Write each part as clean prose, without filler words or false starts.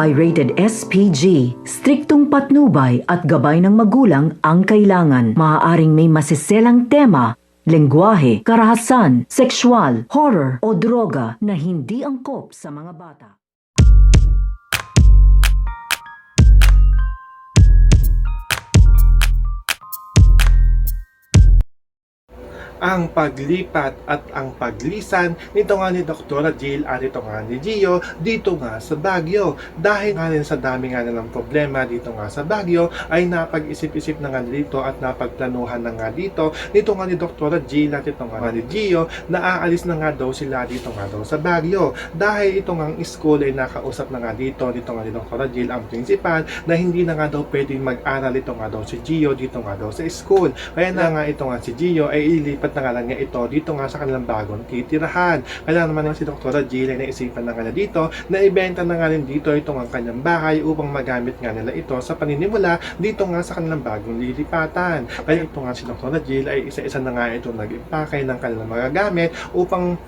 ay rated SPG. Striktong patnubay at gabay ng magulang ang kailangan. Maaaring may masiselang tema, lengguwahe, karahasan, sexual, horror o droga na hindi angkop sa mga bata. Ang paglipat at ang paglisan nito nga ni Dr. Jill at ito nga ni Gio dito nga sa Baguio. Dahil nga rin sa dami nga nilang problema dito nga sa Baguio ay napag-isip-isip na nga dito at napagplanuhan na nga dito nga ni Dr. Jill at ito nga ni Gio na aalis na nga daw sila dito nga daw sa Baguio. Dahil ito nga school ay nakausap na nga dito nga ni Dr. Jill ang principal na hindi na nga daw pwedeng mag-aral ito nga daw si Gio dito nga daw sa school. Kaya na nga ito nga si Gio ay ilipat na nga lang niya ito dito nga sa kanilang bagong titirahan. Kaya naman si Dr. Jill ay naisipan na nga na dito na ibenta na nga rin dito itong ang kanyang bahay upang magamit nga nila ito sa paninimula dito nga sa kanilang bagong lilipatan. Kaya ito nga si Dr. Jill ay isa-isa na nga ito nag-impake ng kanilang mga gamit upang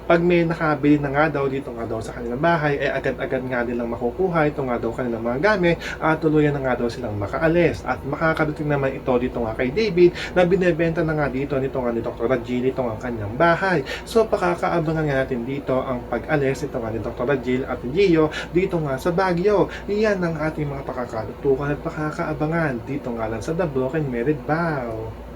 pag may nakabili na nga daw dito nga daw sa kanilang bahay, ay agad-agad nga nilang makukuha ito nga daw kanilang mga gamit at tuluyan na nga daw silang makaalis. At makakarating naman ito dito nga kay David na binebenta na nga dito nito nga ni Dr. Jill ito nga kanyang bahay. So pakakaabangan nga natin dito ang pag-alis ito nga ni Dr. Jill at Gio dito nga sa Baguio. Iyan ang ating mga pakakatutukan at pakakaabangan dito nga lang sa The Broken Married Vow.